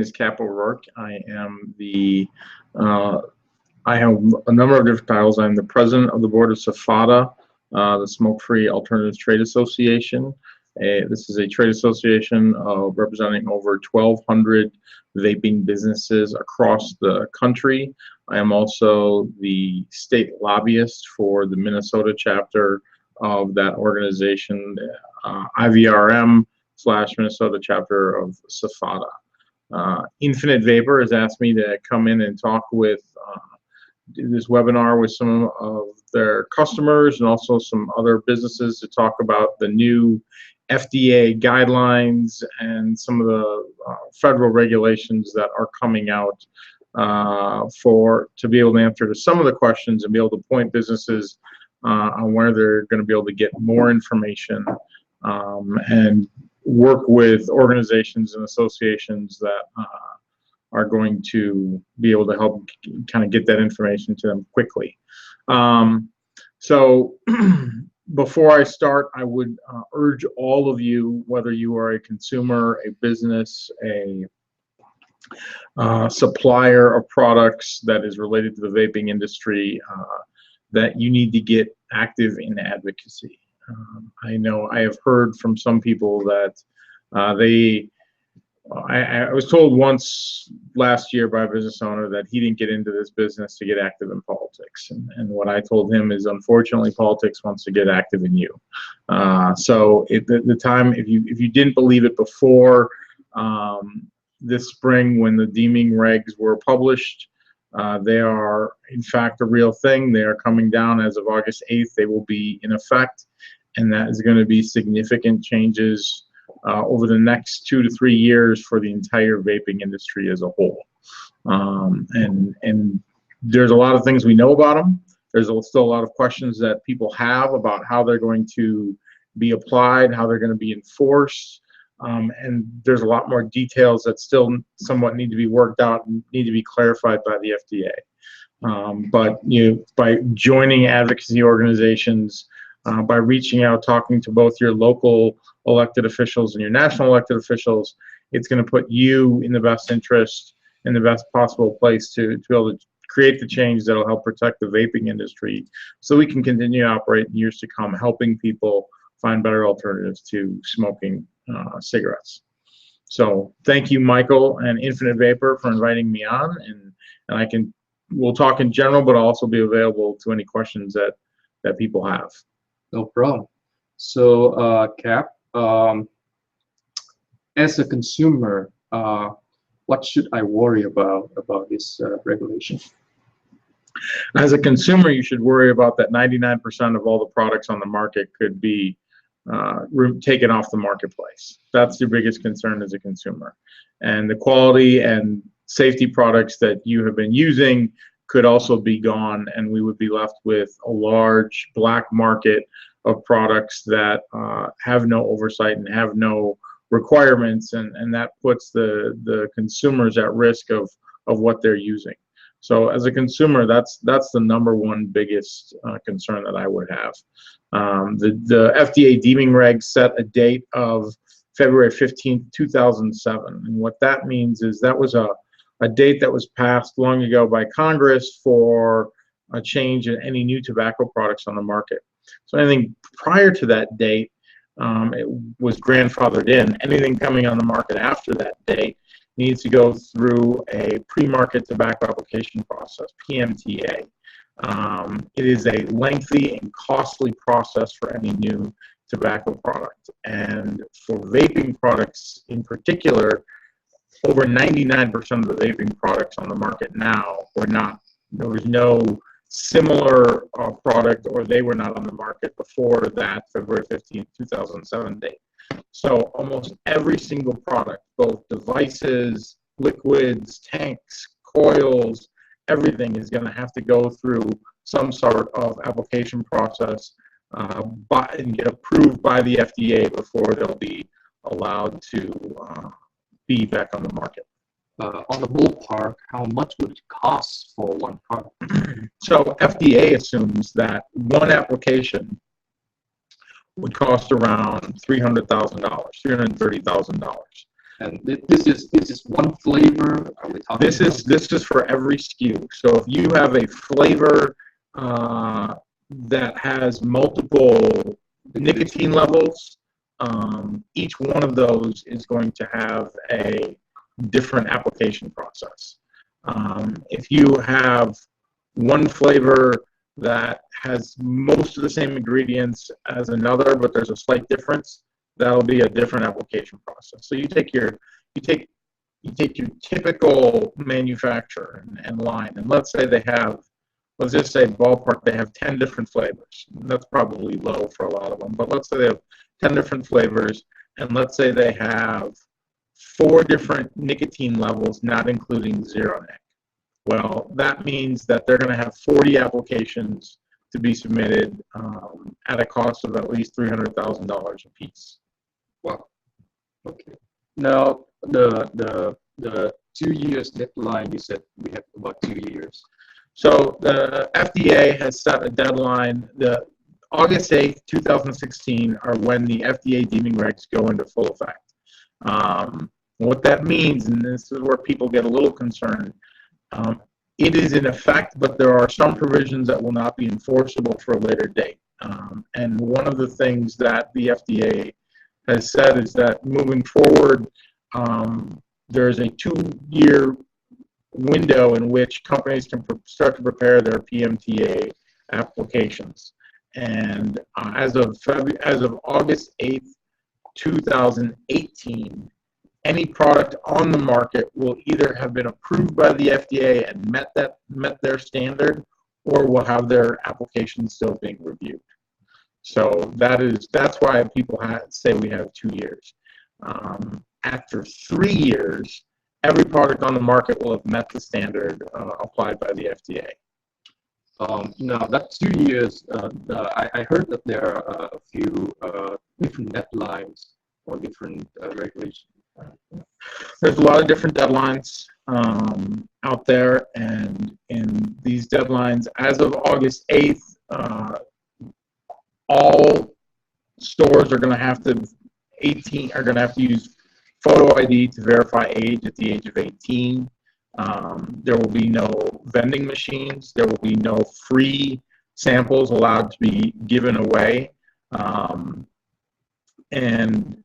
is Cap O'Rourke. I am I have a number of different titles. I'm the president of the board of SFATA, the Smoke-Free Alternatives Trade Association. This is a trade association representing over 1,200 vaping businesses across the country. I am also the state lobbyist for the Minnesota chapter of that organization, IVRM/Minnesota chapter of SFATA. Infinite Vapor has asked me to come in and talk with do this webinar with some of their customers and also some other businesses to talk about the new FDA guidelines and some of the federal regulations that are coming out to be able to answer to some of the questions and be able to point businesses on where they're going to be able to get more information and work with organizations and associations that are going to be able to help kind of get that information to them quickly. So before I start, I would urge all of you, whether you are a consumer, a business, a supplier of products that is related to the vaping industry, that you need to get active in advocacy. I know I have heard from some people that I was told once last year by a business owner that he didn't get into this business to get active in politics. And what I told him is, unfortunately, politics wants to get active in you. So at the time, if you didn't believe it before this spring when the deeming regs were published, they are, in fact, a real thing. They are coming down as of August 8th. They will be in effect, and that is going to be significant changes over the next 2 to 3 years for the entire vaping industry as a whole. And there's a lot of things we know about them. There's still a lot of questions that people have about how they're going to be applied, how they're going to be enforced. And there's a lot more details that still somewhat need to be worked out and need to be clarified by the FDA. But by joining advocacy organizations, by reaching out, talking to both your local elected officials and your national elected officials, it's going to put you in the best interest, in the best possible place to be able to create the change that will help protect the vaping industry so we can continue to operate in years to come, helping people find better alternatives to smoking cigarettes. So thank you, Michael and Infinite Vapor, for inviting me on, and we'll talk in general, but I'll also be available to any questions that people have. No problem. So, Cap, as a consumer, what should I worry about this regulation? As a consumer, you should worry about that 99% of all the products on the market could be taken off the marketplace. That's your biggest concern as a consumer. And the quality and safety products that you have been using could also be gone, and we would be left with a large black market of products that have no oversight and have no requirements, and that puts the consumers at risk of what they're using. So as a consumer, that's the #1 biggest concern that I would have. The FDA deeming regs set a date of February 15th, 2007, and what that means is that was a date that was passed long ago by Congress for a change in any new tobacco products on the market. So anything prior to that date, it was grandfathered in. Anything coming on the market after that date needs to go through a pre-market tobacco application process, PMTA. It is a lengthy and costly process for any new tobacco product. And for vaping products in particular, over 99% of the vaping products on the market now were not. There was no similar product, or they were not on the market before that February 15th, 2007 date. So almost every single product, both devices, liquids, tanks, coils, everything is going to have to go through some sort of application process and get approved by the FDA before they'll be allowed to be back on the market. On the ballpark, how much would it cost for one product? So FDA assumes that one application would cost around $300,000, $330,000. And this is one flavor. Are we talking This is for every SKU. So if you have a flavor that has multiple nicotine levels, each one of those is going to have a different application process. If you have one flavor that has most of the same ingredients as another, but there's a slight difference, that'll be a different application process. So you take your typical manufacturer and line, and let's just say ballpark, they have 10 different flavors. That's probably low for a lot of them, but let's say they have 10 different flavors, and let's say they have 4 different nicotine levels, not including zero nic. Well, that means that they're going to have 40 applications to be submitted at a cost of at least $300,000 a piece. Wow. Okay. Now the 2 years deadline, you said we have about 2 years. So the FDA has set a deadline. The August 8th, 2016 are when the FDA deeming regs go into full effect. What that means, and this is where people get a little concerned, it is in effect, but there are some provisions that will not be enforceable for a later date. And one of the things that the FDA has said is that moving forward, there is a 2-year window in which companies can start to prepare their PMTA applications. And as of August 8th, 2018, any product on the market will either have been approved by the FDA and met their standard, or will have their application still being reviewed. So that's why people say we have 2 years. After 3 years, every product on the market will have met the standard applied by the FDA. Now that 2 years, I heard that there are a few different deadlines or different regulations. There's a lot of different deadlines out there, and in these deadlines, as of August 8th, all stores are going to have to use photo ID to verify age at the age of 18. There will be no vending machines. There will be no free samples allowed to be given away. And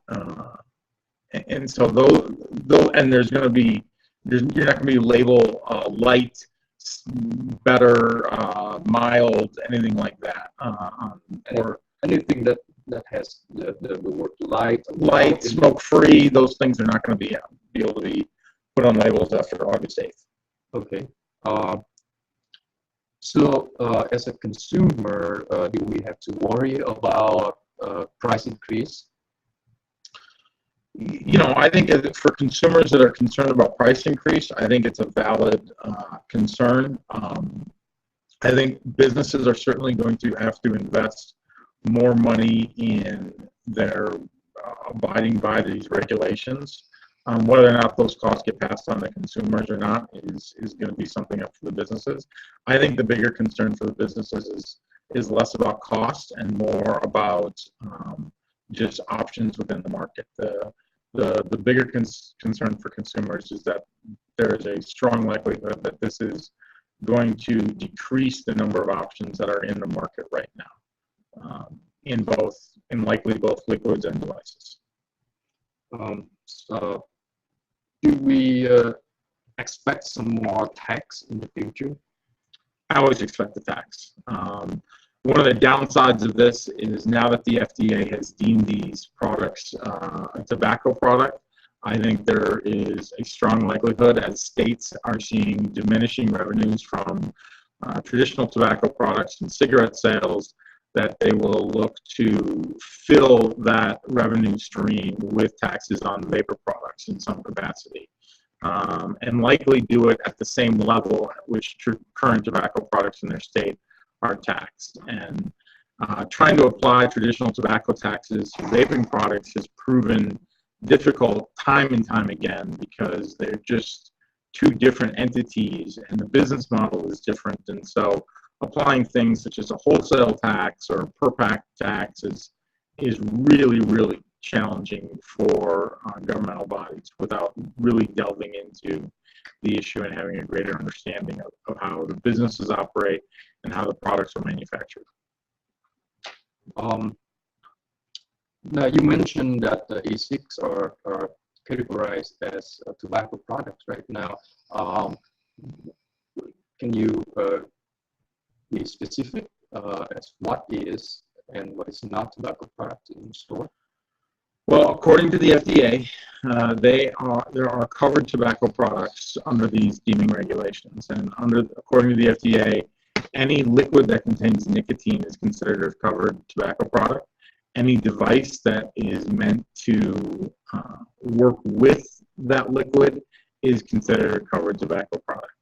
so there's going to be, you're not going to be label light, better, mild, anything like that. Or anything that has the word light, smoke free, those things are not going to be able to be put on labels after August 8th. Okay. So as a consumer, do we have to worry about price increase? I think for consumers that are concerned about price increase, I think it's a valid concern. I think businesses are certainly going to have to invest more money in their abiding by these regulations. Whether or not those costs get passed on to consumers or not is going to be something up for the businesses. I think the bigger concern for the businesses is less about cost and more about just options within the market. The bigger concern for consumers is that there is a strong likelihood that this is going to decrease the number of options that are in the market right now, in likely both liquids and devices. So do we expect some more tax in the future? I always expect a tax. One of the downsides of this is now that the FDA has deemed these products a tobacco product, I think there is a strong likelihood, as states are seeing diminishing revenues from traditional tobacco products and cigarette sales, that they will look to fill that revenue stream with taxes on vapor products in some capacity, and likely do it at the same level at which current tobacco products in their state are taxed. And trying to apply traditional tobacco taxes to vaping products has proven difficult time and time again, because they're just two different entities and the business model is different. And so applying things such as a wholesale tax or a per pack tax is really, really challenging for governmental bodies without really delving into the issue and having a greater understanding of how the businesses operate and how the products are manufactured. Now you mentioned that the e-cigs are categorized as tobacco products right now. Can you be specific as what is and what is not tobacco product in the store? Well, according to the FDA, there are covered tobacco products under these deeming regulations, and according to the FDA, any liquid that contains nicotine is considered a covered tobacco product. Any device that is meant to work with that liquid is considered a covered tobacco product.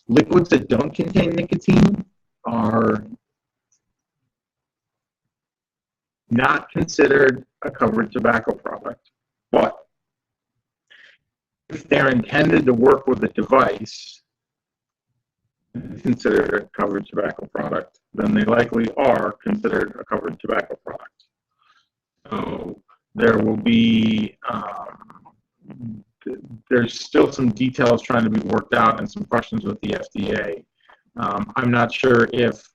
Liquids that don't contain nicotine are not considered a covered tobacco product, but if they're intended to work with a device considered a covered tobacco product, then they likely are considered a covered tobacco product. So there will be, there's still some details trying to be worked out and some questions with the FDA. I'm not sure if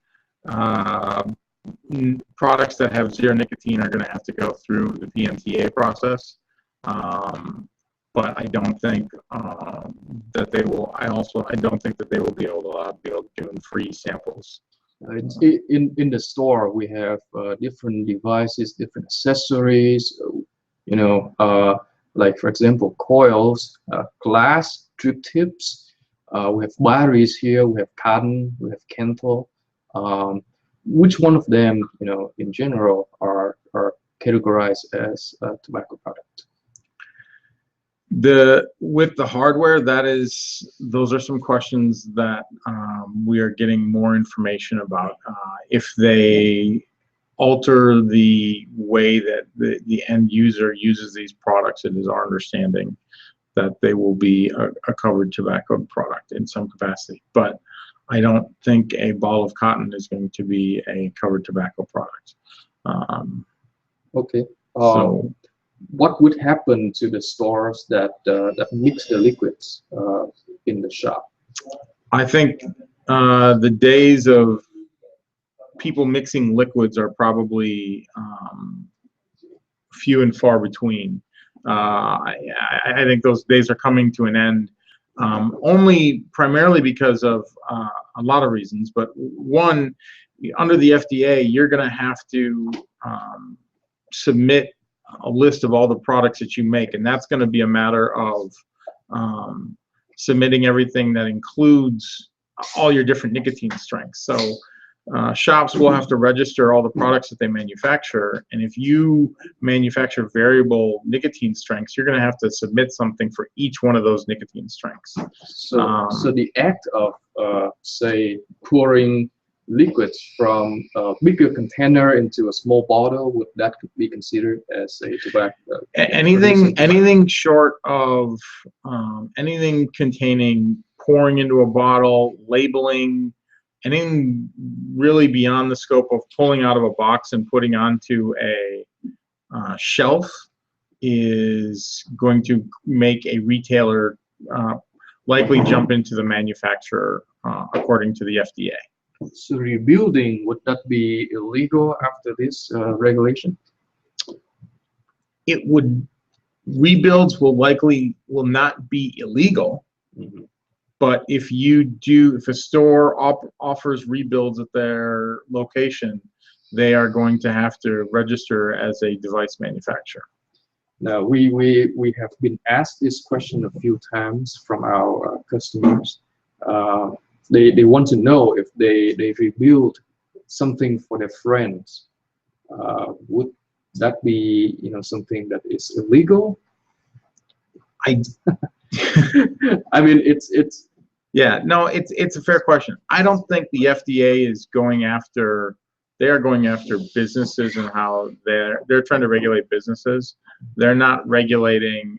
products that have zero nicotine are going to have to go through the PMTA process, but I don't think that they will. I don't think that they will be able to give them free samples. In the store, we have different devices, different accessories. You know, like for example, coils, glass, drip tips. We have batteries here. We have cotton. We have Kental. Which one of them, you know, in general, are categorized as a tobacco product? With the hardware, those are some questions that we are getting more information about. If they alter the way that the end user uses these products, it is our understanding that they will be a covered tobacco product in some capacity. But I don't think a ball of cotton is going to be a covered tobacco product. Okay. So what would happen to the stores that mix the liquids in the shop? I think the days of people mixing liquids are probably few and far between. I think those days are coming to an end. Only primarily because of a lot of reasons, but one, under the FDA, you're going to have to submit a list of all the products that you make, and that's going to be a matter of submitting everything that includes all your different nicotine strengths. So shops will have to register all the products that they manufacture, and if you manufacture variable nicotine strengths, you're going to have to submit something for each one of those nicotine strengths. So, so the act of say pouring liquids from a bigger container into a small bottle, would that be considered as a tobacco? Anything short of anything containing pouring into a bottle, labeling, anything really beyond the scope of pulling out of a box and putting onto a shelf is going to make a retailer likely jump into the manufacturer, according to the FDA. So rebuilding, would that be illegal after this regulation? It would. Rebuilds will not be illegal. Mm-hmm. But if a store offers rebuilds at their location, they are going to have to register as a device manufacturer. Now, we have been asked this question a few times from our customers. They want to know if they rebuild something for their friends. Would that be, you know, something that is illegal? I mean, it's yeah, no, it's a fair question. I don't think the FDA is going after. They are going after businesses and how they're trying to regulate businesses. They're not regulating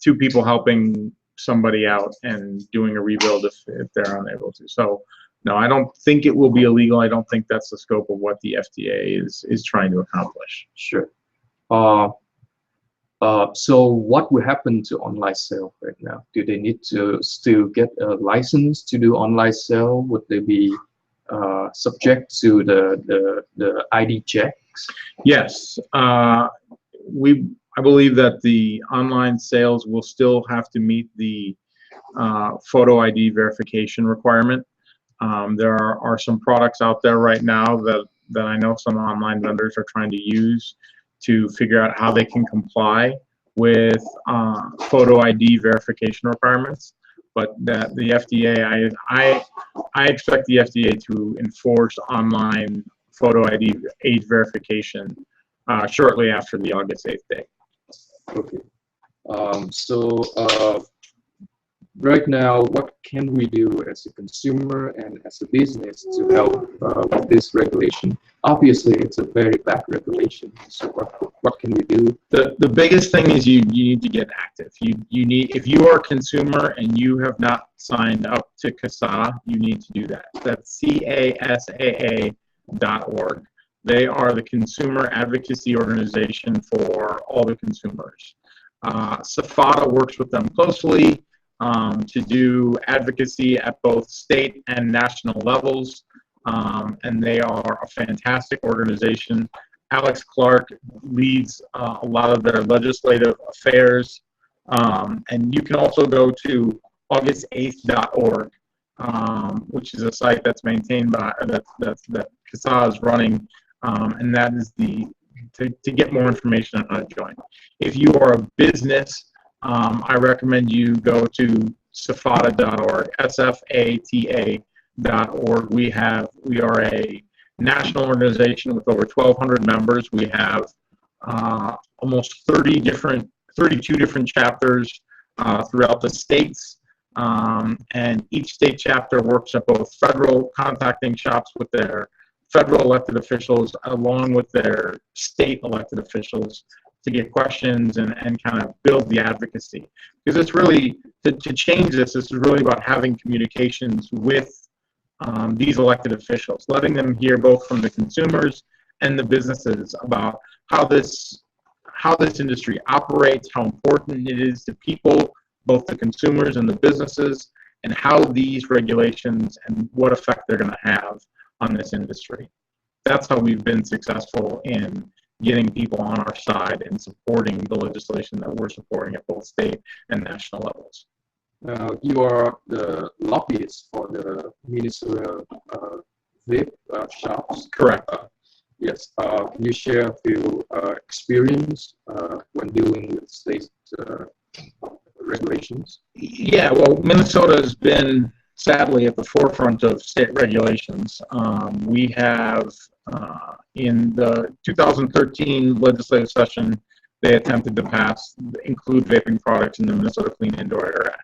two people helping somebody out and doing a rebuild if they're unable to. So no, I don't think it will be illegal. I don't think that's the scope of what the FDA is trying to accomplish. Sure. So what will happen to online sale right now? Do they need to still get a license to do online sale? Would they be subject to the ID checks? Yes, I believe that the online sales will still have to meet the photo ID verification requirement. There are some products out there right now that I know some online vendors are trying to use to figure out how they can comply with photo ID verification requirements. But that the FDA, I expect the FDA to enforce online photo ID age verification shortly after the August 8th date. Okay. Right now, what can we do as a consumer and as a business to help with this regulation? Obviously, it's a very bad regulation. So what can we do? The biggest thing is you need to get active. You need, if you are a consumer and you have not signed up to CASAA, you need to do that. That's CASAA.org. They are the consumer advocacy organization for all the consumers. SFATA works with them closely to do advocacy at both state and national levels, and they are a fantastic organization. Alex Clark leads a lot of their legislative affairs, and you can also go to august8th.org, which is a site that's maintained by that CASAA is running, and that is to get more information on how to join. If you are a business, I recommend you go to SFATA.org, SFATA.org. We are a national organization with over 1,200 members. We have almost 32 different chapters throughout the states, and each state chapter works at both federal contacting shops with their federal elected officials along with their state elected officials to get questions and kind of build the advocacy. Because it's really, to change this is really about having communications with these elected officials, letting them hear both from the consumers and the businesses about how this industry operates, how important it is to people, both the consumers and the businesses, and how these regulations and what effect they're going to have on this industry. That's how we've been successful in getting people on our side and supporting the legislation that we're supporting at both state and national levels. You are the lobbyist for the Minnesota vape shops. Correct. Yes. Can you share a few experience when dealing with state regulations? Yeah, well, Minnesota has been sadly at the forefront of state regulations. We have in the 2013 legislative session, they attempted to include vaping products in the Minnesota Clean Indoor Air Act.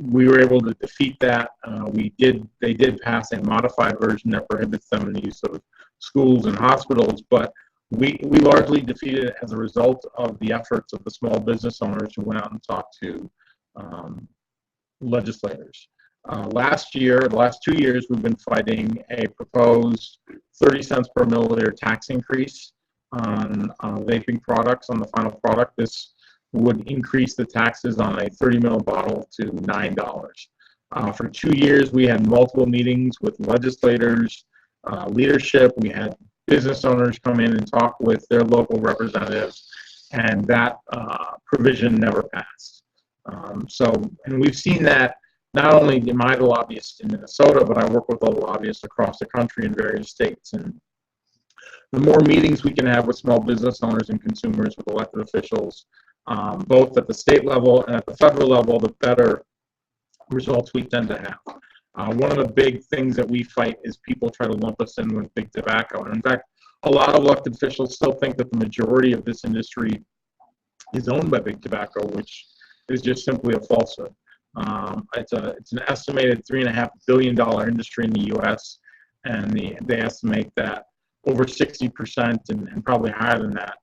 We were able to defeat that. They did pass a modified version that prohibits them in the use of schools and hospitals, but we largely defeated it as a result of the efforts of the small business owners who went out and talked to legislators. The last 2 years, we've been fighting a proposed 30 cents per milliliter tax increase on vaping products on the final product. This would increase the taxes on a 30 ml bottle to $9. For 2 years, we had multiple meetings with legislators, leadership. We had business owners come in and talk with their local representatives, and that provision never passed. And we've seen that not only am I the lobbyist in Minnesota, but I work with other lobbyists across the country in various states. And the more meetings we can have with small business owners and consumers, with elected officials, both at the state level and at the federal level, the better results we tend to have. One of the big things that we fight is people try to lump us in with big tobacco. And in fact, a lot of elected officials still think that the majority of this industry is owned by big tobacco, which is just simply a falsehood. It's an estimated $3.5 billion industry in the U.S., and they estimate that over 60% and probably higher than that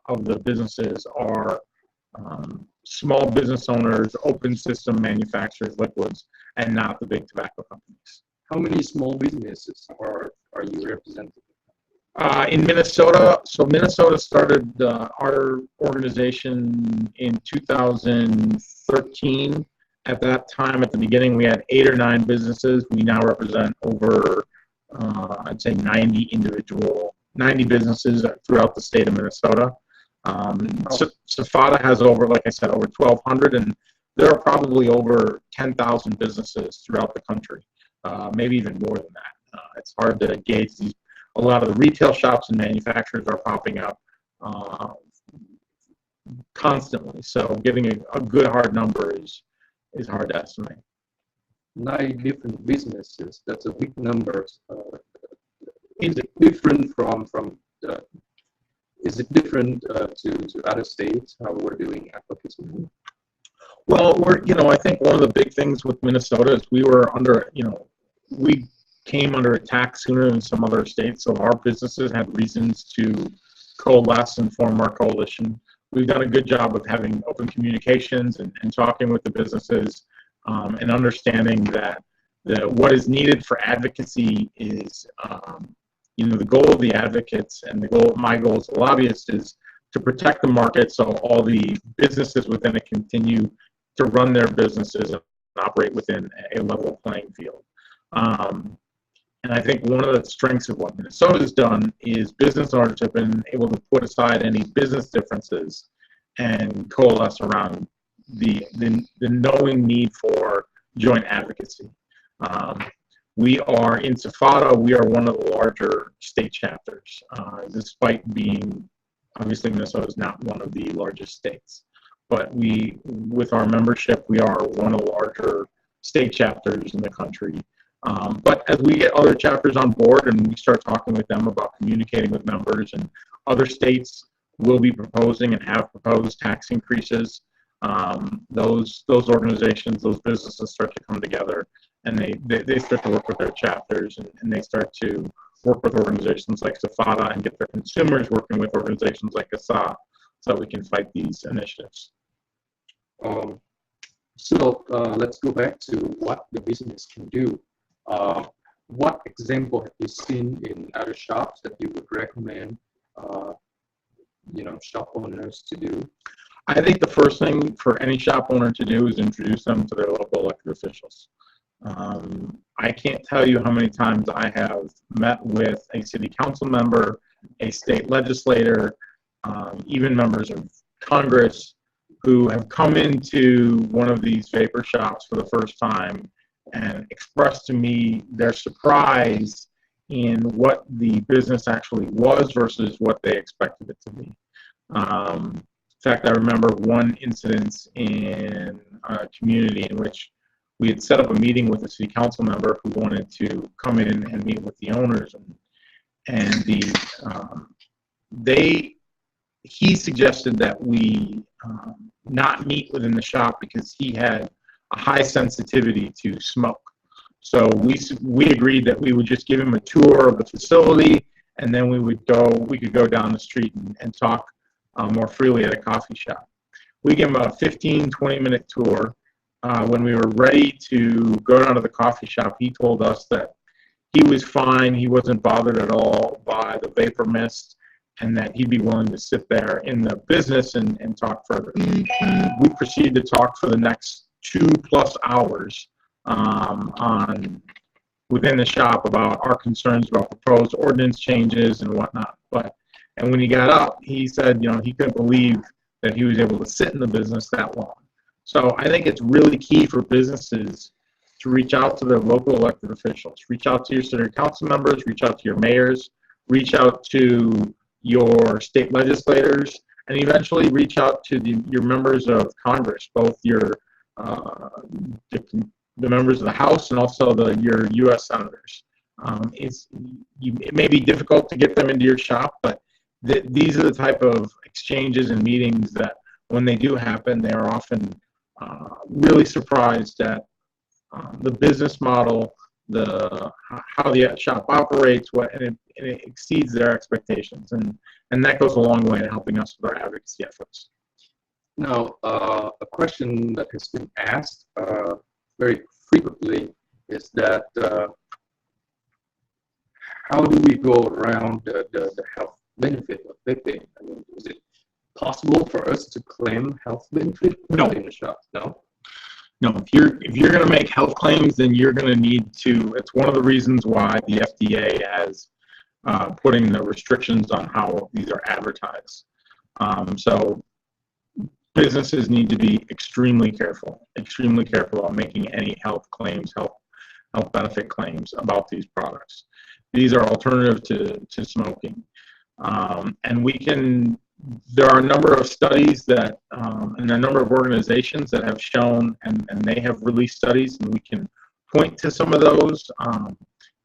of the businesses are small business owners, open system manufacturers, liquids, and not the big tobacco companies. How many small businesses are you representing? In Minnesota, so Minnesota started our organization in 2013. At that time, at the beginning, we had 8 or 9 businesses. We now represent over, I'd say 90 businesses throughout the state of Minnesota. SFATA has over, like I said, over 1,200, and there are probably over 10,000 businesses throughout the country, maybe even more than that. It's hard to gauge these. A lot of the retail shops and manufacturers are popping up constantly. So giving a good hard number is hard to estimate. 9 different businesses. That's a big number. Is it different is it different to other states how we're doing advocacy? Well, I think one of the big things with Minnesota is we were under, we came under attack sooner than some other states, so our businesses had reasons to coalesce and form our coalition. We've done a good job of having open communications and talking with the businesses and understanding that what is needed for advocacy is, the goal of the advocates and my goal as a lobbyist is to protect the market so all the businesses within it continue to run their businesses and operate within a level playing field. And I think one of the strengths of what Minnesota has done is business owners have been able to put aside any business differences and coalesce around the knowing need for joint advocacy. We are in SFATA, we are one of the larger state chapters, despite being, obviously Minnesota is not one of the largest states. But with our membership, we are one of the larger state chapters in the country. But as we get other chapters on board and we start talking with them about communicating with members, and other states will be proposing and have proposed tax increases, those organizations, those businesses start to come together, and they start to work with their chapters, and they start to work with organizations like SFATA and get their consumers working with organizations like ASA so we can fight these initiatives. So let's go back to what the business can do. What example have you seen in other shops that you would recommend, shop owners to do? I think the first thing for any shop owner to do is introduce them to their local elected officials. I can't tell you how many times I have met with a city council member, a state legislator, even members of Congress who have come into one of these vapor shops for the first time and expressed to me their surprise in what the business actually was versus what they expected it to be. In fact, I remember one incident in a community in which we had set up a meeting with a city council member who wanted to come in and meet with the owners, and he suggested that we not meet within the shop because he had a high sensitivity to smoke. So we agreed that we would just give him a tour of the facility, and then we could go down the street and talk more freely at a coffee shop. We gave him a 15-20 minute tour. When we were ready to go down to the coffee shop, he told us that he was fine, he wasn't bothered at all by the vapor mist, and that he'd be willing to sit there in the business and talk further. We proceeded to talk for the next 2+ hours within the shop about our concerns about proposed ordinance changes and whatnot. And when he got up, he said, he couldn't believe that he was able to sit in the business that long. So I think it's really key for businesses to reach out to their local elected officials, reach out to your city council members, reach out to your mayors, reach out to your state legislators, and eventually reach out to your members of Congress, both the members of the House and also your U.S. senators. It may be difficult to get them into your shop, but these are the type of exchanges and meetings that, when they do happen, they are often really surprised at the business model, how the shop operates, and it exceeds their expectations, and that goes a long way in helping us with our advocacy efforts. Now, a question that has been asked very frequently is that how do we go around the health benefit of vaping? I mean, is it possible for us to claim health benefit No. in the shop? No. No, if you're going to make health claims, then you're going to need to. It's one of the reasons why the FDA has putting the restrictions on how these are advertised. So businesses need to be extremely careful about making any health claims, health benefit claims about these products. These are alternative to smoking, and there are a number of studies that, and a number of organizations that have shown, and they have released studies, and we can point to some of those.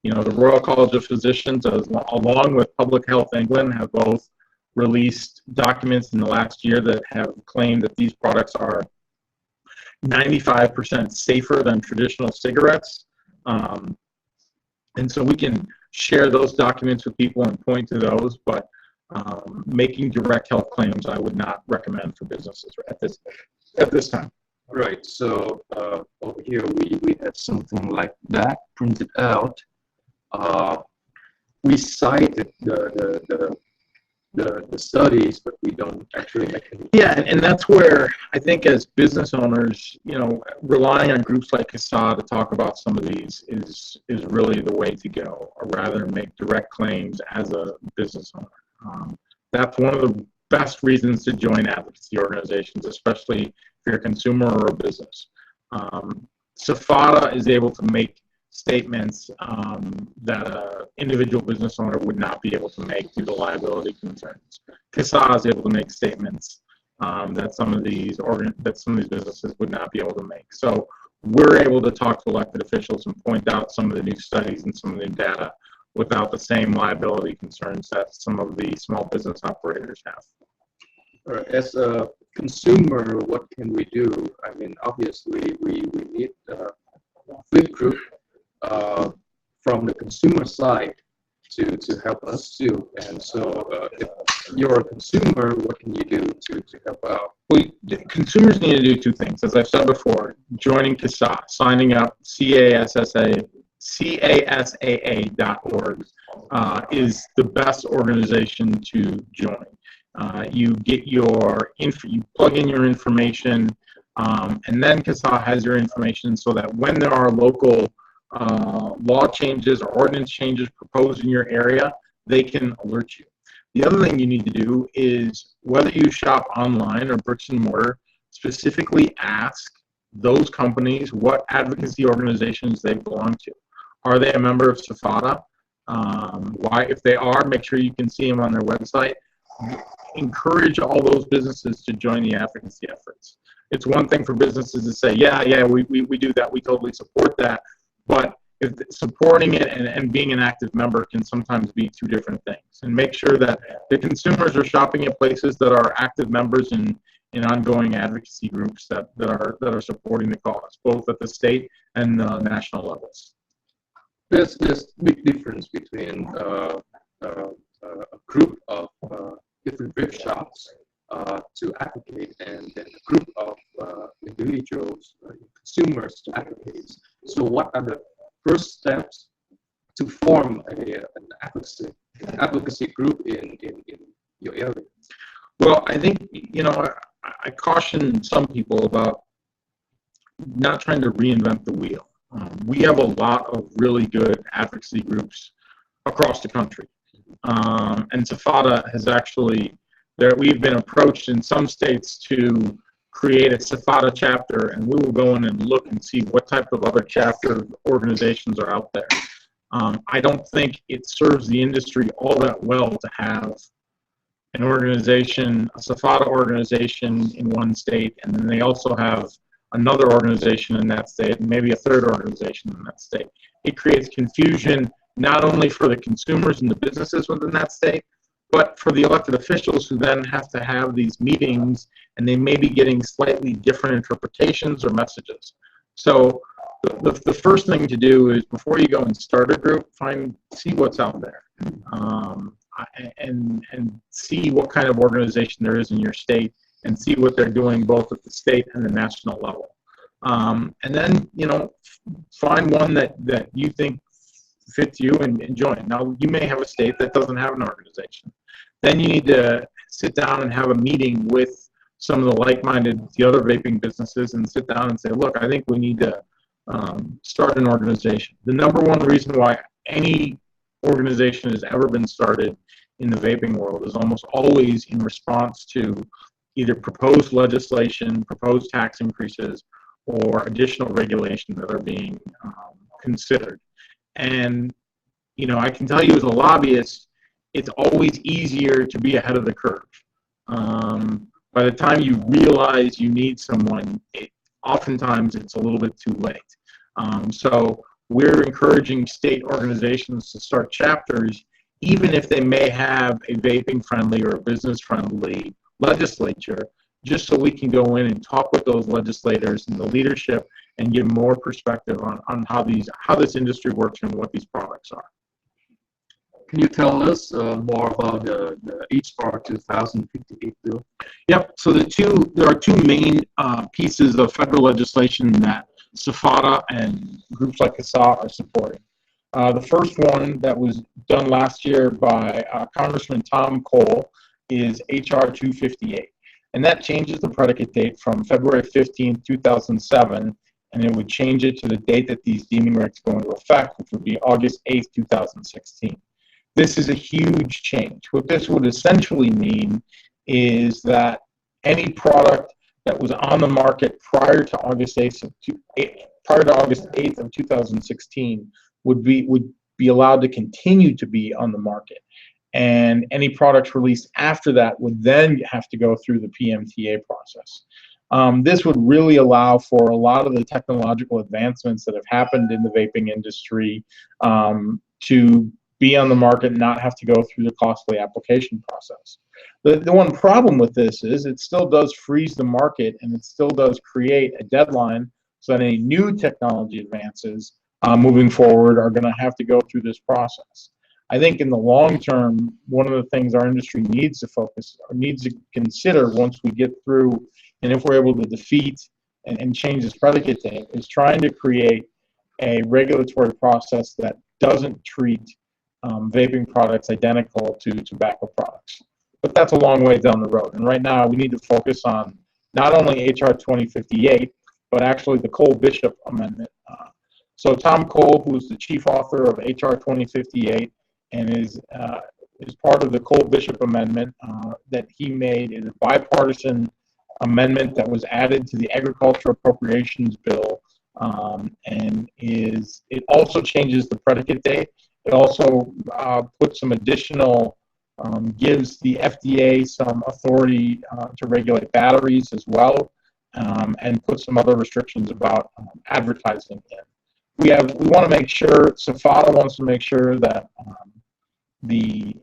The Royal College of Physicians, along with Public Health England, have both released documents in the last year that have claimed that these products are 95% safer than traditional cigarettes. And so we can share those documents with people and point to those, but making direct health claims, I would not recommend for businesses at this time. Right. So over here we have something like that printed out. We cited the studies, but we don't actually make any. Yeah, and that's where I think as business owners, relying on groups like CASA to talk about some of these is really the way to go, or rather make direct claims as a business owner. That's one of the best reasons to join advocacy organizations, especially if you're a consumer or a business. SFATA is able to make statements that an individual business owner would not be able to make due to liability concerns. CASA is able to make statements that some of these businesses would not be able to make. So we're able to talk to elected officials and point out some of the new studies and some of the data without the same liability concerns that some of the small business operators have. All right. As a consumer, what can we do? I mean, obviously, we need a flip group from the consumer side to help us too. And so, if you're a consumer, what can you do to help out? Well, consumers need to do two things. As I've said before, joining CASA, signing up, CASAA.org is the best organization to join. You get your you plug in your information, and then CASA has your information so that when there are local law changes or ordinance changes proposed in your area, they can alert you. The other thing you need to do is, whether you shop online or bricks and mortar, specifically ask those companies what advocacy organizations they belong to. Are they a member of SFATA? If they are, make sure you can see them on their website. Encourage all those businesses to join the advocacy efforts. It's one thing for businesses to say, yeah, we do that, we totally support that, but if supporting it and being an active member can sometimes be two different things. And make sure that the consumers are shopping at places that are active members in ongoing advocacy groups that are supporting the cause, both at the state and the national levels. There's big difference between a group of different vape shops to advocate, and then a group of individuals, consumers to advocate. So what are the first steps to form an advocacy group in your area? Well, I think, I caution some people about not trying to reinvent the wheel. We have a lot of really good advocacy groups across the country. And SFATA has we've been approached in some states to create a SFATA chapter, and we will go in and look and see what type of other chapter organizations are out there. I don't think it serves the industry all that well to have an organization, a SFATA organization in one state, and then they also have another organization in that state, and maybe a third organization in that state. It creates confusion not only for the consumers and the businesses within that state, but for the elected officials who then have to have these meetings, and they may be getting slightly different interpretations or messages. So the first thing to do is, before you go and start a group, see what's out there, and see what kind of organization there is in your state, and see what they're doing both at the state and the national level. And then, find one that you think fits you and join. Now, you may have a state that doesn't have an organization. Then you need to sit down and have a meeting with some of the other vaping businesses, and sit down and say, look, I think we need to start an organization. The number one reason why any organization has ever been started in the vaping world is almost always in response to either proposed legislation, proposed tax increases, or additional regulation that are being considered. And, I can tell you as a lobbyist, it's always easier to be ahead of the curve. By the time you realize you need someone, oftentimes it's a little bit too late. So we're encouraging state organizations to start chapters, even if they may have a vaping-friendly or a business-friendly legislature, just so we can go in and talk with those legislators and the leadership and give more perspective on how this industry works and what these products are. Can you tell us more about the HR 2058 bill? Yep. So there are two main pieces of federal legislation that SFATA and groups like CASA are supporting. The first one that was done last year by Congressman Tom Cole is HR 258. And that changes the predicate date from February 15, 2007, and it would change it to the date that these deeming regs go into effect, which would be August 8, 2016. This is a huge change. What this would essentially mean is that any product that was on the market prior to August 8th of 2016 would be allowed to continue to be on the market. And any products released after that would then have to go through the PMTA process. This would really allow for a lot of the technological advancements that have happened in the vaping industry to be on the market and not have to go through the costly application process. The one problem with this is it still does freeze the market, and it still does create a deadline so that any new technology advances moving forward are going to have to go through this process. I think in the long term, one of the things our industry needs to consider once we get through, and if we're able to defeat and change this predicate date, is trying to create a regulatory process that doesn't treat vaping products identical to tobacco products. But that's a long way down the road. And right now, we need to focus on not only HR 2058, but actually the Cole-Bishop Amendment. So Tom Cole, who's the chief author of HR 2058, and is part of the Cole-Bishop Amendment that he made, is a bipartisan amendment that was added to the Agriculture Appropriations Bill, and it also changes the predicate date. It also puts some additional, gives the FDA some authority to regulate batteries as well, and put some other restrictions about advertising in. We want to make sure, SFATA wants to make sure that the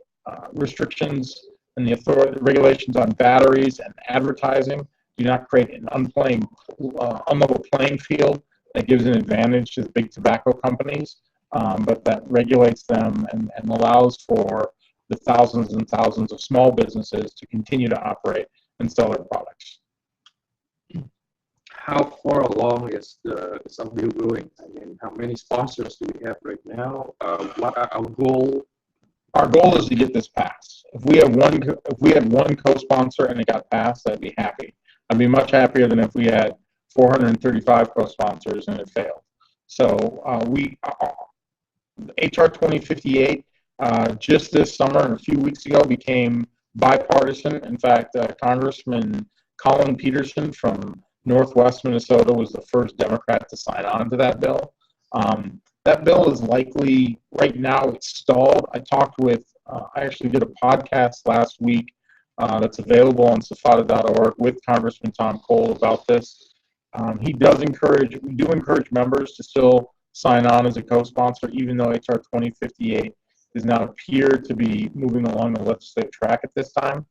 restrictions and the regulations on batteries and advertising do not create an unlevel playing field that gives an advantage to the big tobacco companies, but that regulates them and allows for the thousands and thousands of small businesses to continue to operate and sell their products. How far along is some bill going? I mean, how many sponsors do we have right now? What are our goal? Our goal is to get this passed. If we had one co-sponsor and it got passed, I'd be happy. I'd be much happier than if we had 435 co-sponsors and it failed. So HR 2058 just this summer and a few weeks ago became bipartisan. In fact, Congressman Colin Peterson from Northwest Minnesota was the first Democrat to sign on to that bill. That bill is likely, right now it's stalled. I actually did a podcast last week that's available on SFATA.org with Congressman Tom Cole about this. We do encourage members to still sign on as a co-sponsor, even though HR 2058 does not appear to be moving along the legislative track at this time.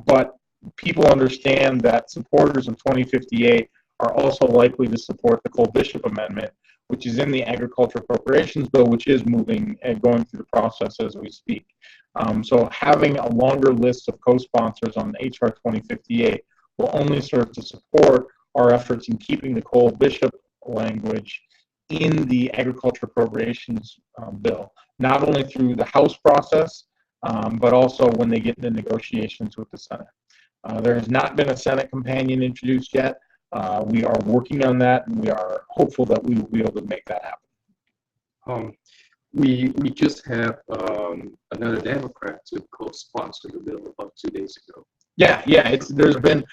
But people understand that supporters of 2058 are also likely to support the Cole-Bishop Amendment, which is in the Agriculture Appropriations Bill, which is moving and going through the process as we speak. So having a longer list of co-sponsors on HR 2058 will only serve to support our efforts in keeping the Cole-Bishop language in the agriculture appropriations bill, not only through the House process, but also when they get into negotiations with the Senate. There has not been a Senate companion introduced yet. We are working on that, and we are hopeful that we will be able to make that happen. We just have another Democrat to co-sponsor the bill about 2 days ago. Yeah. There's been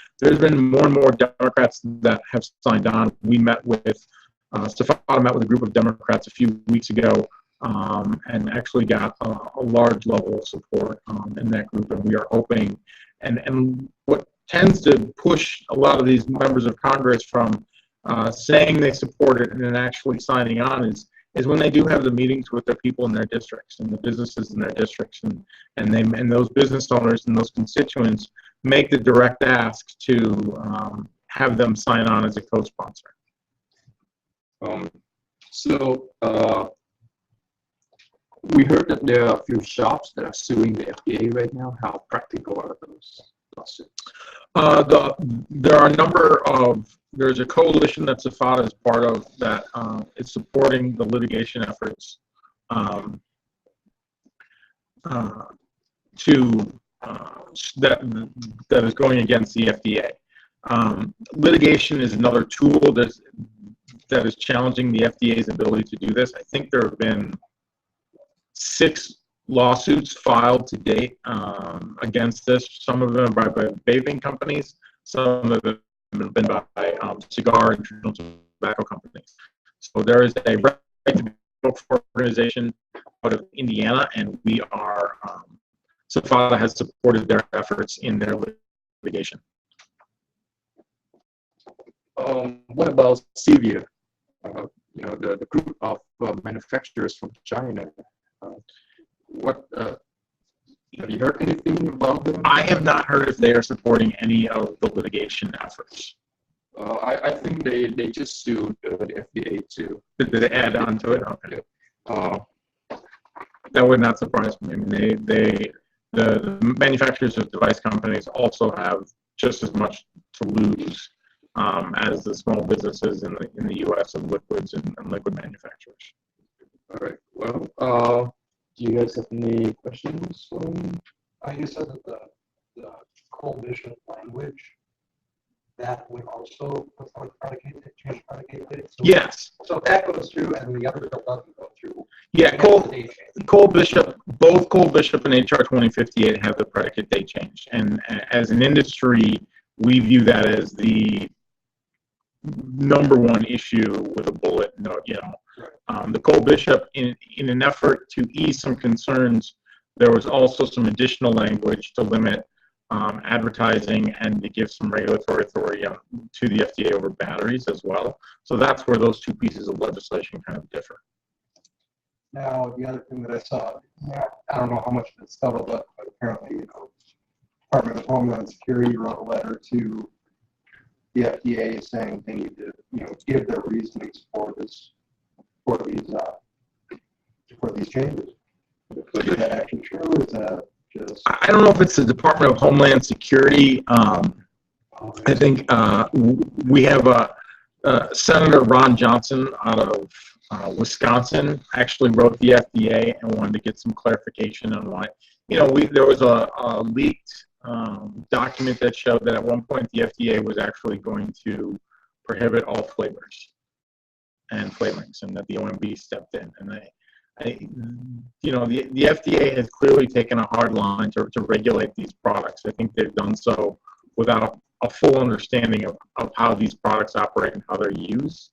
more and more Democrats that have signed on. We met with SFATA met with a group of Democrats a few weeks ago, and actually got a large level of support in that group. And we are hoping, and what tends to push a lot of these members of Congress from saying they support it and then actually signing on is when they do have the meetings with their people in their districts and the businesses in their districts, and those business owners and those constituents make the direct ask to have them sign on as a co-sponsor. We heard that there are a few shops that are suing the FDA right now. How practical are those lawsuits? There are a number of, there's a coalition that SFATA is part of that is supporting the litigation efforts that is going against the FDA. Litigation is another tool that is challenging the FDA's ability to do this. I think there have been 6 lawsuits filed to date against this. Some of them by vaping companies, some of them have been by cigar and traditional tobacco companies. So there is a right to be organization out of Indiana, and we are, SFATA has supported their efforts in their litigation. What about Severe? The group of manufacturers from China. Have you heard anything about them? I have not heard if they are supporting any of the litigation efforts. I think they just sued the FDA too. Did they add on to it? Okay. That would not surprise me. I mean, the manufacturers of device companies also have just as much to lose as the small businesses in the U.S. of liquids and liquid manufacturers. All right. Well, do you guys have any questions? You said that the Cole-Bishop language, that would also change predicate date? So, yes. So if that goes through and the other bill doesn't go through. Yeah, Cole-Bishop, both Cole-Bishop and HR 2058 have the predicate date change. And as an industry, we view that as the #1 issue with a bullet note, Right. The Cole-Bishop, in an effort to ease some concerns, there was also some additional language to limit advertising and to give some regulatory authority to the FDA over batteries as well. So that's where those 2 pieces of legislation kind of differ. Now, the other thing that I saw, I don't know how much of it's settled up, but apparently, Department of Homeland Security wrote a letter to the FDA saying they need to, give their reasonings for these changes. Is that actually true? Is that just? I don't know if it's the Department of Homeland Security. I think we have Senator Ron Johnson out of Wisconsin actually wrote the FDA and wanted to get some clarification on why. There was a leaked document that showed that at one point the FDA was actually going to prohibit all flavors and flavorings, and that the OMB stepped in. And the FDA has clearly taken a hard line to regulate these products. I think they've done so without a full understanding of how these products operate and how they're used.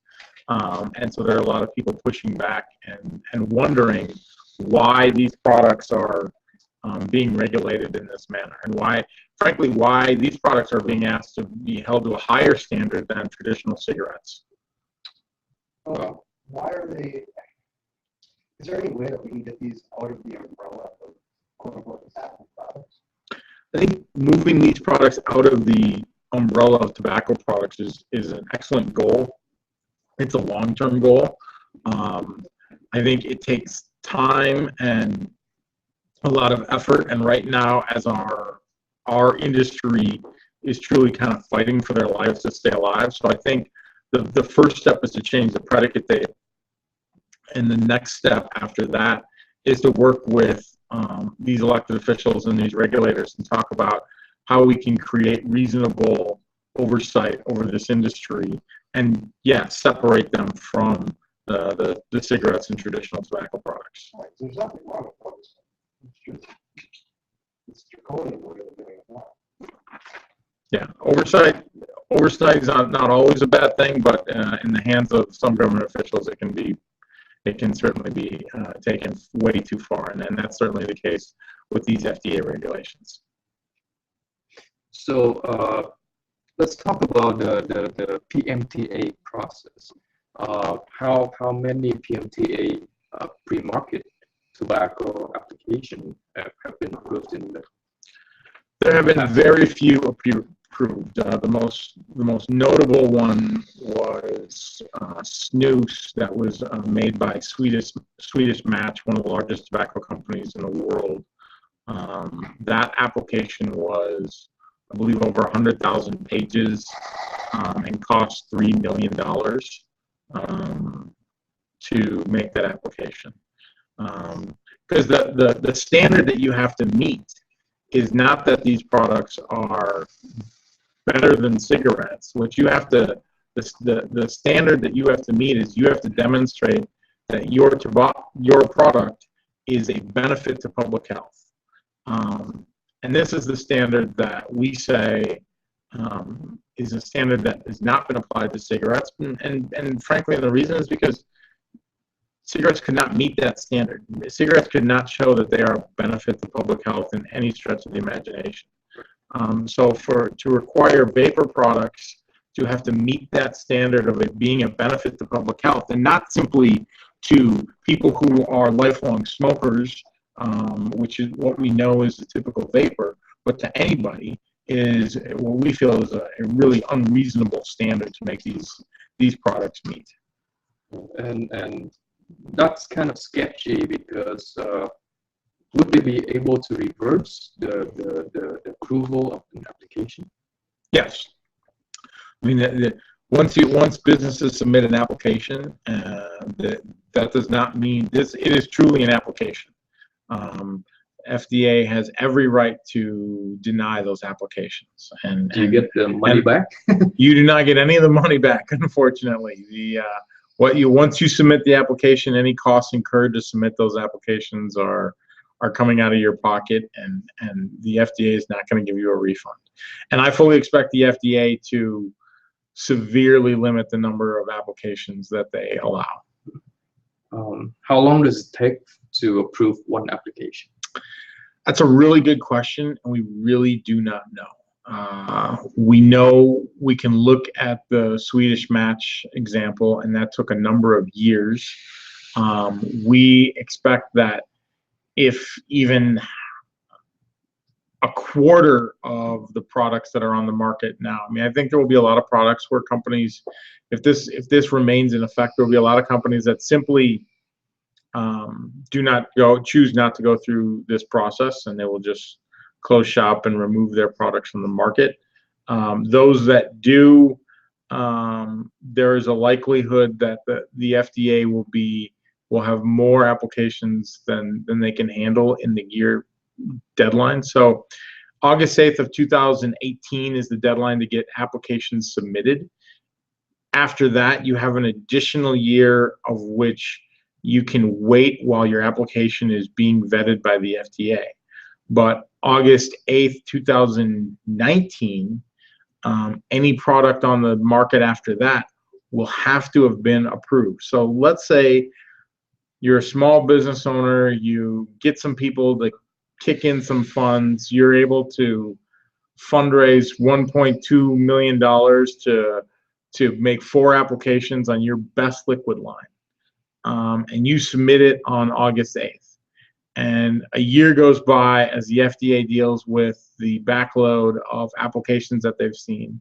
And so there are a lot of people pushing back and wondering why these products are being regulated in this manner, and why these products are being asked to be held to a higher standard than traditional cigarettes. Why are they? Is there any way that we can get these out of the umbrella of quote-unquote tobacco products? I think moving these products out of the umbrella of tobacco products is an excellent goal. It's a long-term goal. I think it takes time and a lot of effort, and right now, as our industry is truly kind of fighting for their lives to stay alive. So I think the first step is to change the predicate date And the next step after that is to work with these elected officials and these regulators and talk about how we can create reasonable oversight over this industry and, yeah, separate them from the cigarettes and traditional tobacco products. Right, there's nothing wrong with oversight. It's draconian way of doing it now. Yeah, oversight is not always a bad thing, but in the hands of some government officials, it can certainly be taken way too far, and that's certainly the case with these FDA regulations. So let's talk about the PMTA process. How many PMTA pre-market tobacco applications have been approved in the? There have been very few approved. The most notable one was snus that was made by Swedish Match, one of the largest tobacco companies in the world. That application was, I believe, over 100,000 pages and cost $3 million to make that application. Because the standard that you have to meet is not that these products are better than cigarettes. What you have to, the standard that you have to meet is you have to demonstrate that your product is a benefit to public health. And this is the standard that we say is a standard that has not been applied to cigarettes. And frankly, the reason is because cigarettes could not meet that standard. Cigarettes could not show that they are a benefit to public health in any stretch of the imagination. So to require vapor products to have to meet that standard of it being a benefit to public health, and not simply to people who are lifelong smokers, which is what we know is the typical vapor, but to anybody, is what we feel is a really unreasonable standard to make these products meet. And that's kind of sketchy because would they be able to reverse the approval of an application? Yes. I mean, once businesses submit an application, that does not mean this. It is truly an application. FDA has every right to deny those applications. And do you get the money back? You do not get any of the money back, unfortunately. Once you submit the application, any costs incurred to submit those applications are coming out of your pocket, and the FDA is not going to give you a refund. And I fully expect the FDA to severely limit the number of applications that they allow. How long does it take to approve one application? That's a really good question, and we really do not know. We know we can look at the Swedish Match example, and that took a number of years. We expect that if even a quarter of the products that are on the market now, I mean, I think there will be a lot of products where companies, if this remains in effect, there will be a lot of companies that simply choose not to go through this process, and they will just close shop and remove their products from the market. Those that do, there is a likelihood that the FDA will have more applications than they can handle in the year deadline. So August 8th of 2018 is the deadline to get applications submitted. After that, you have an additional year of which you can wait while your application is being vetted by the FDA. But August 8th, 2019, any product on the market after that will have to have been approved. So let's say you're a small business owner, you get some people to kick in some funds, you're able to fundraise $1.2 million to make 4 applications on your best liquid line. And you submit it on August 8th. And a year goes by as the FDA deals with the backload of applications that they've seen.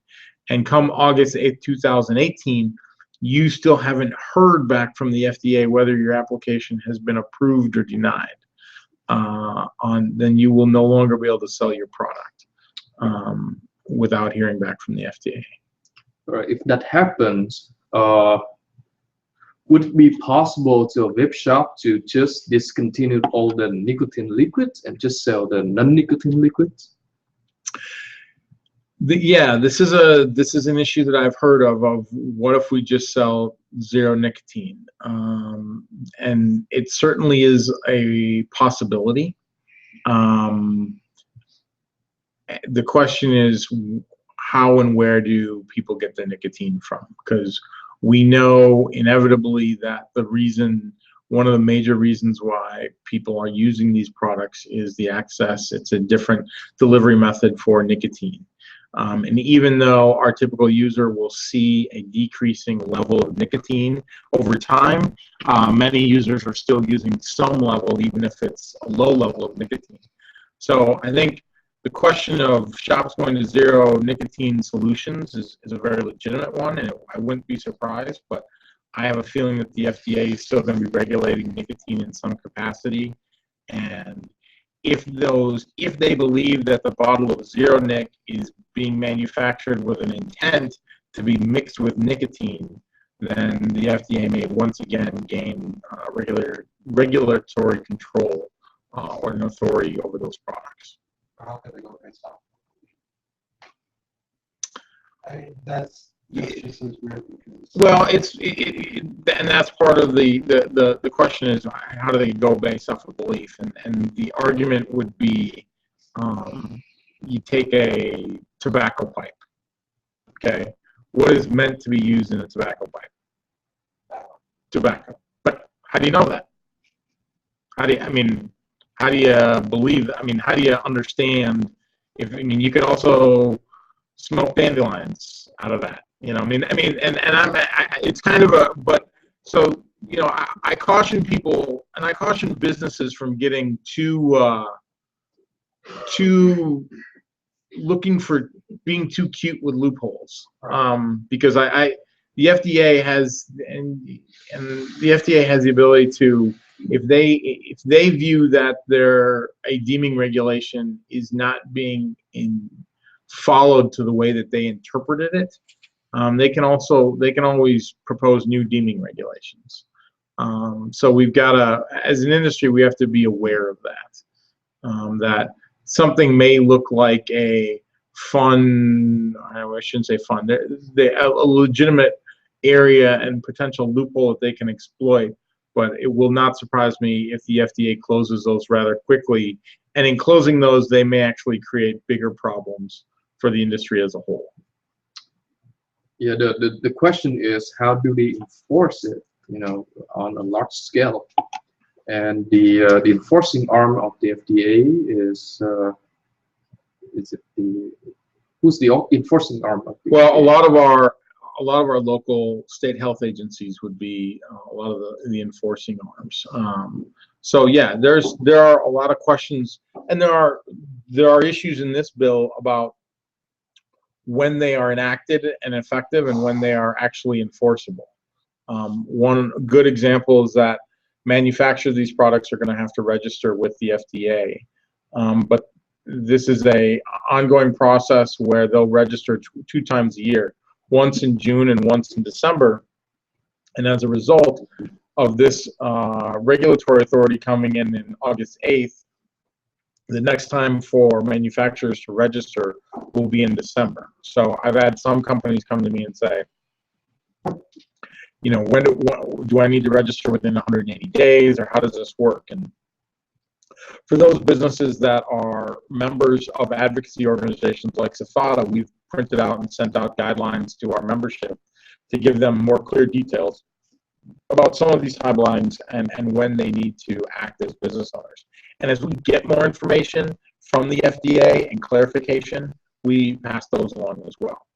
And come August 8th, 2018, you still haven't heard back from the FDA whether your application has been approved or denied. Then you will no longer be able to sell your product without hearing back from the FDA. All right. If that happens, would it be possible to a vape shop to just discontinue all the nicotine liquids and just sell the non-nicotine liquids? Yeah, this is an issue that I've heard of what if we just sell zero nicotine, and it certainly is a possibility. The question is, how and where do people get the nicotine from? Because we know inevitably that one of the major reasons why people are using these products is the access. It's a different delivery method for nicotine. And even though our typical user will see a decreasing level of nicotine over time, many users are still using some level, even if it's a low level of nicotine. So I think the question of shops going to zero nicotine solutions is a very legitimate one, and I wouldn't be surprised, but I have a feeling that the FDA is still going to be regulating nicotine in some capacity. And if they believe that the bottle of zero nic is being manufactured with an intent to be mixed with nicotine, then the FDA may once again gain regulatory control or an authority over those products. How can they go against that? That's just as weird. Well, and that's part of the question is, how do they go based off of belief? And the argument would be, you take a tobacco pipe, okay? What is meant to be used in a tobacco pipe? Tobacco. But how do you know that? How do you believe that? I mean, how do you understand you could also smoke dandelions out of that. It's kind of so I caution people and I caution businesses from getting too looking for being too cute with loopholes, because the FDA has the FDA has the ability to, if they view that a deeming regulation is not being followed to the way that they interpreted it, they can always propose new deeming regulations. So we've got to, as an industry, we have to be aware of that. That something may look like a fun, I shouldn't say fun, a legitimate area and potential loophole that they can exploit, but it will not surprise me if the FDA closes those rather quickly. And in closing those, they may actually create bigger problems for the industry as a whole. Yeah, the question is, how do they enforce it, on a large scale? And the enforcing arm of the FDA is who's the enforcing arm of the FDA? Well, a lot of our local state health agencies would be a lot of the enforcing arms. So yeah, there are a lot of questions, and there are issues in this bill about when they are enacted and effective and when they are actually enforceable. One good example is that manufacturers of these products are going to have to register with the FDA, but this is a ongoing process where they'll register two times a year, once in June and once in December. And as a result of this regulatory authority coming in August 8th, the next time for manufacturers to register will be in December. So I've had some companies come to me and say, when do I need to register within 180 days, or how does this work? And for those businesses that are members of advocacy organizations like SFATA, we've printed out and sent out guidelines to our membership to give them more clear details about some of these timelines and when they need to act as business owners. And as we get more information from the FDA and clarification, we pass those along as well.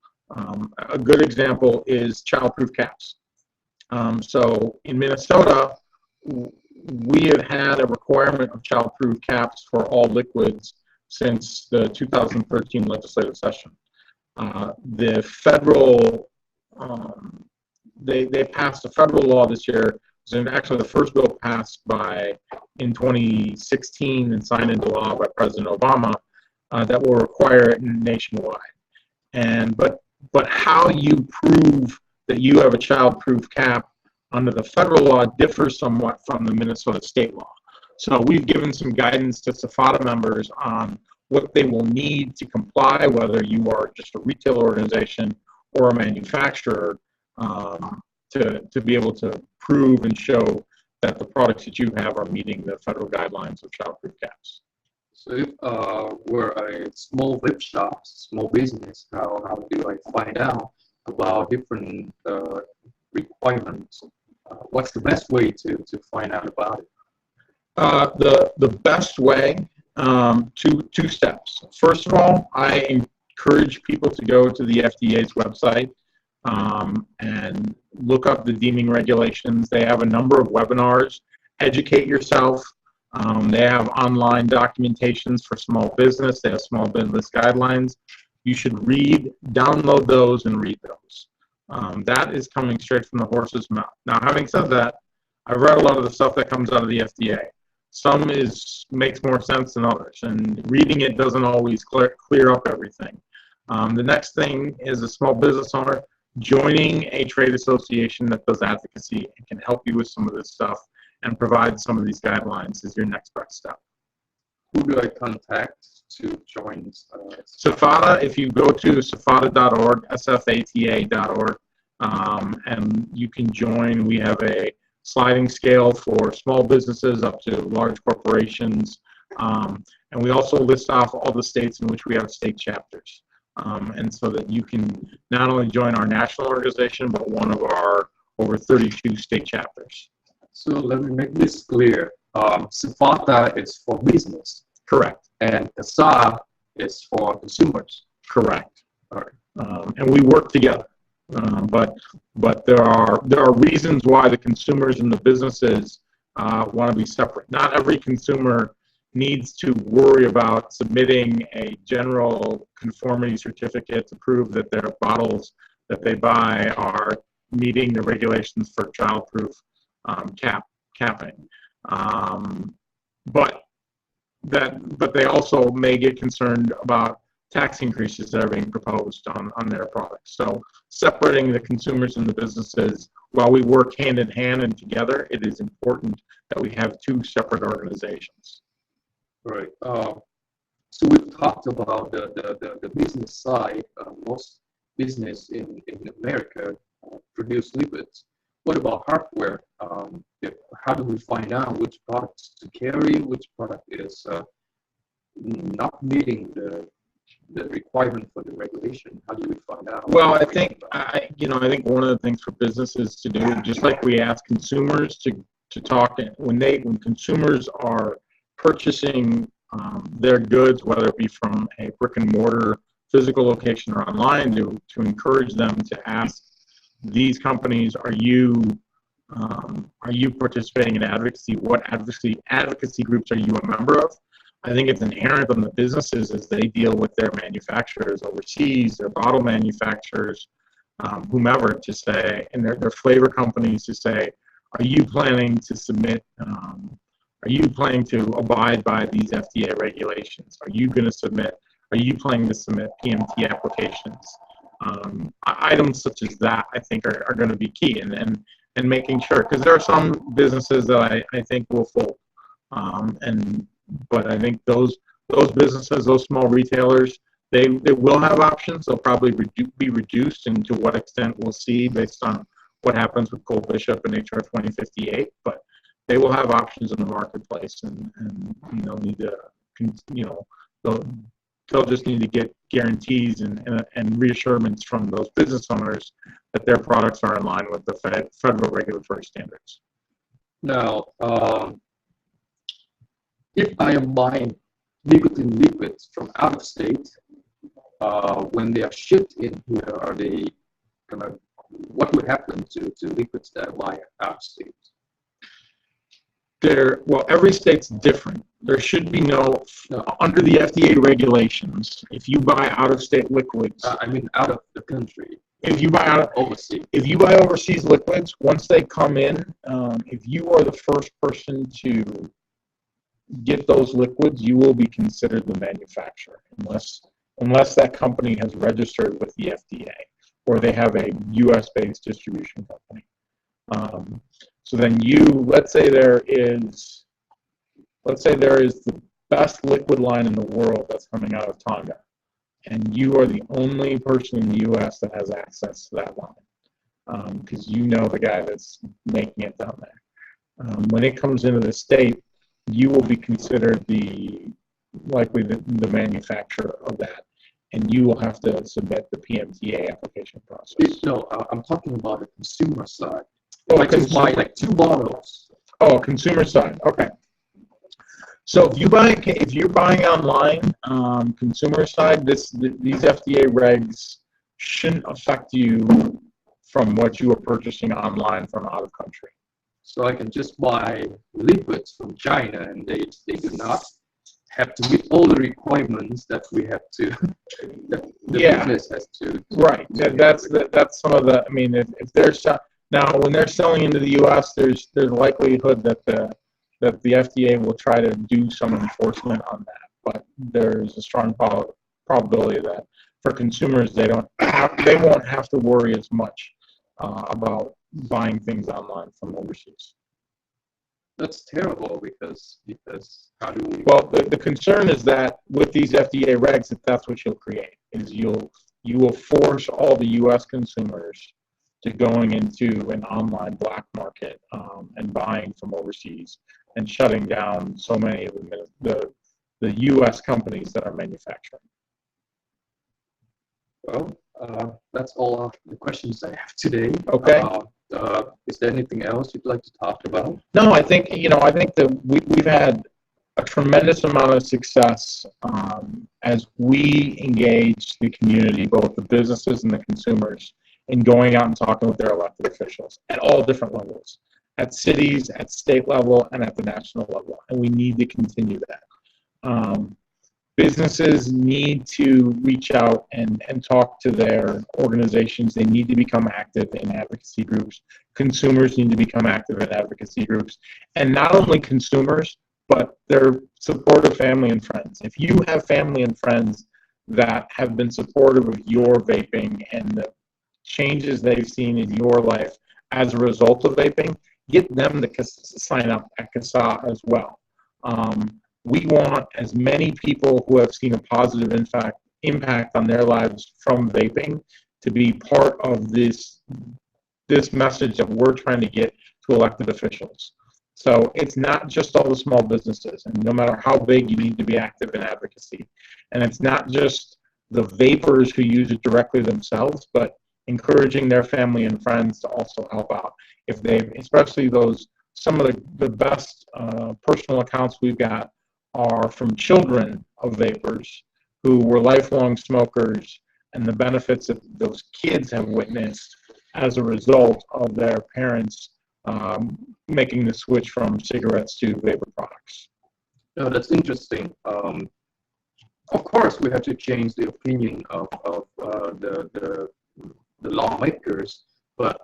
A good example is childproof caps. So in Minnesota, we have had a requirement of childproof caps for all liquids since the 2013 legislative session. The federal, they passed a federal law this year. It was actually the first bill passed in 2016 and signed into law by President Obama that will require it nationwide. But how you prove that you have a childproof cap under the federal law differs somewhat from the Minnesota state law. So we've given some guidance to SFATA members on what they will need to comply, whether you are just a retail organization or a manufacturer, to be able to prove and show that the products that you have are meeting the federal guidelines of childproof caps. So if we're a small vape shop, small business, how do I find out about different requirements? What's the best way to find out about it? The best way, two steps. First of all, I encourage people to go to the FDA's website and look up the deeming regulations. They have a number of webinars. Educate yourself. They have online documentations for small business. They have small business guidelines. You should download those and read those. That is coming straight from the horse's mouth. Now, having said that, I've read a lot of the stuff that comes out of the FDA. Some makes more sense than others, and reading it doesn't always clear up everything. The next thing is a small business owner joining a trade association that does advocacy and can help you with some of this stuff and provide some of these guidelines is your next best step. Who do I contact to join? SFATA, if you go to SFATA.org, SFATA.org, and you can join. We have a sliding scale for small businesses up to large corporations, and we also list off all the states in which we have state chapters, and so that you can not only join our national organization, but one of our over 32 state chapters. So let me make this clear. SFATA is for business. Correct. And SA is for consumers. Correct. All right. And we work together. But there are reasons why the consumers and the businesses want to be separate. Not every consumer needs to worry about submitting a general conformity certificate to prove that their bottles that they buy are meeting the regulations for childproof capping. But they also may get concerned about tax increases that are being proposed on their products. So separating the consumers and the businesses, while we work hand in hand and together, it is important that we have two separate organizations. Right. So we've talked about the business side. Most business in America produce liquids. What about hardware? How do we find out which products to carry, which product is not meeting the requirement for the regulation? How do we find out? Well, I think one of the things for businesses to do, just like we ask consumers to talk when consumers are purchasing their goods, whether it be from a brick and mortar physical location or online, to encourage them to ask these companies, are you participating in advocacy? What advocacy groups are you a member of? I think it's inherent on the businesses as they deal with their manufacturers overseas, their bottle manufacturers, whomever, to say, and their flavor companies to say, are you planning to submit? Are you planning to abide by these FDA regulations? Are you planning to submit PMTA applications? Items such as that, I think, are going to be key, and making sure, because there are some businesses that I think will fold, but I think those businesses, those small retailers, they will have options. They'll probably be reduced, and to what extent we'll see based on what happens with Cole Bishop and HR 2058. But they will have options in the marketplace, and need to, they'll just need to get guarantees and reassurances from those business owners that their products are in line with the federal regulatory standards. Now, if I am buying nicotine liquids from out of state, when they are shipped in here, are they what would happen to liquids that I buy out of state? Every state's different. There should be no, under the FDA regulations, if you buy out-of-state liquids. I mean, out of the country. If you buy overseas. If you buy overseas liquids, once they come in, if you are the first person to get those liquids, you will be considered the manufacturer, unless that company has registered with the FDA or they have a U.S.-based distribution company. So then let's say there is the best liquid line in the world that's coming out of Tonga, and you are the only person in the U.S. that has access to that line, because you know the guy that's making it down there. When it comes into the state, you will be considered likely the manufacturer of that, and you will have to submit the PMTA application process. No, I'm talking about the consumer side. Oh, I just buy like 2 bottles. Oh, consumer side. Okay. So if you're buying online, consumer side, these FDA regs shouldn't affect you from what you are purchasing online from out of country. So I can just buy liquids from China, and they do not have to meet all the requirements that we have to. that the business has to. Right. That's some of the. I mean, if they're now when they're selling into the U.S., there's likelihood that the FDA will try to do some enforcement on that, but there's a strong probability that for consumers they won't have to worry as much about buying things online from overseas. That's terrible because how do we? Well, the concern is that with these FDA regs, that's what you'll create is you will force all the U.S. consumers to going into an online black market and buying from overseas and shutting down so many of the U.S. companies that are manufacturing. Well, that's all of the questions I have today. Okay. Is there anything else you'd like to talk about? No, I think that we've had a tremendous amount of success as we engage the community, both the businesses and the consumers, in going out and talking with their elected officials at all different levels, at cities, at state level, and at the national level. And we need to continue that. Businesses need to reach out and talk to their organizations. They need to become active in advocacy groups. Consumers need to become active in advocacy groups. And not only consumers, but their supportive family and friends. If you have family and friends that have been supportive of your vaping and the changes they've seen in your life as a result of vaping, get them to sign up at CASA as well. We want as many people who have seen a positive impact on their lives from vaping to be part of this message that we're trying to get to elected officials. So it's not just all the small businesses, and no matter how big, you need to be active in advocacy. And it's not just the vapors who use it directly themselves, but encouraging their family and friends to also help out. If especially some of the best personal accounts we've got are from children of vapors who were lifelong smokers, and the benefits that those kids have witnessed as a result of their parents making the switch from cigarettes to vapor products. No, that's interesting. Of course, we have to change the opinion of the lawmakers, but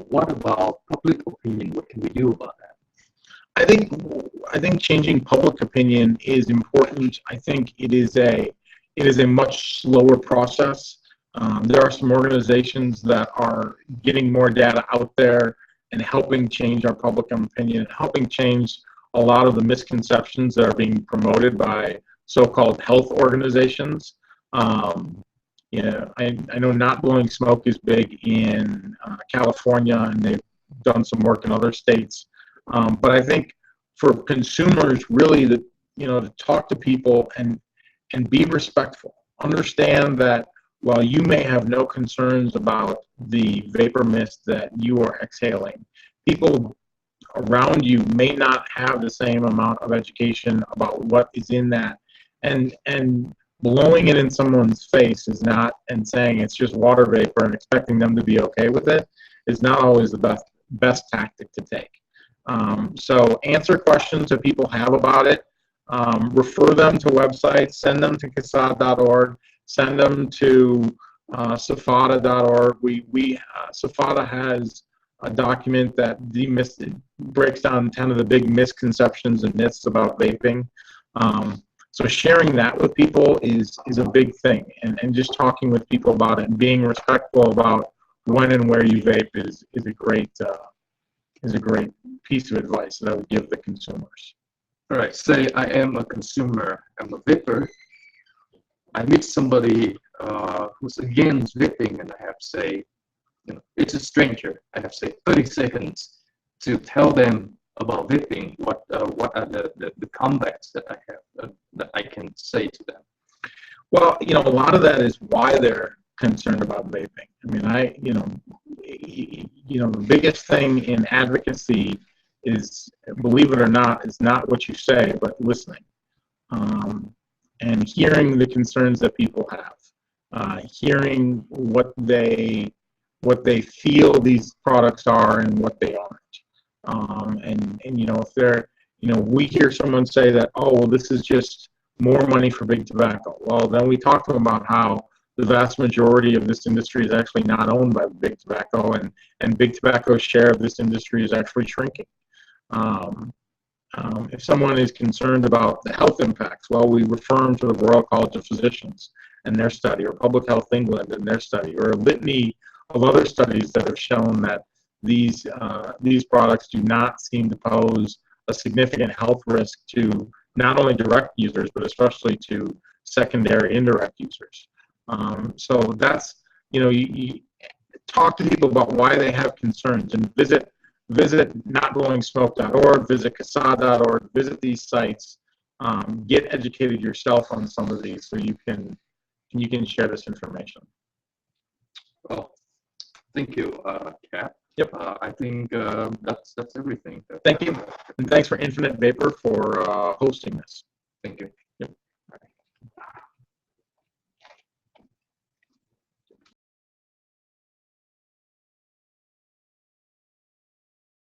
what about public opinion? What can we do about that? I think changing public opinion is important. I think it is a much slower process. There are some organizations that are getting more data out there and helping change our public opinion, helping change a lot of the misconceptions that are being promoted by so-called health organizations. I know Not Blowing Smoke is big in California, and they've done some work in other states. But I think for consumers, really, to talk to people and be respectful. Understand that while you may have no concerns about the vapor mist that you are exhaling, people around you may not have the same amount of education about what is in that. And blowing it in someone's face is not, and saying it's just water vapor and expecting them to be okay with it is not always the best tactic to take. So answer questions that people have about it. Refer them to websites. Send them to CASA.org. Send them to SFATA.org. SFATA has a document that breaks down 10 of the big misconceptions and myths about vaping. So sharing that with people is a big thing, and just talking with people about it and being respectful about when and where you vape is a great is a great piece of advice that I would give the consumers. All right, say I am a consumer, I'm a vapor. I meet somebody who's against vaping, and I have say, it's a stranger. I have say 30 seconds to tell them about vaping. What are the comebacks that I have that I can say to them? Well, a lot of that is why they're concerned about vaping. I mean, the biggest thing in advocacy is, believe it or not, is not what you say, but listening, and hearing the concerns that people have, hearing what they feel these products are and what they aren't. And if they're, we hear someone say that, oh, well, this is just more money for big tobacco. Well, then we talk to them about how the vast majority of this industry is actually not owned by big tobacco, and big tobacco's share of this industry is actually shrinking. If someone is concerned about the health impacts, well, we refer them to the Royal College of Physicians and their study, or Public Health England and their study, or a litany of other studies that have shown that these products do not seem to pose a significant health risk to not only direct users, but especially to secondary indirect users. So that's, you talk to people about why they have concerns, and visit notblowingsmoke.org, visit CASA.org, visit these sites, get educated yourself on some of these so you can share this information. Well, thank you, Cap. Yep. I think that's everything. Thank you, and thanks for Infinite Vapor for hosting this. Thank you.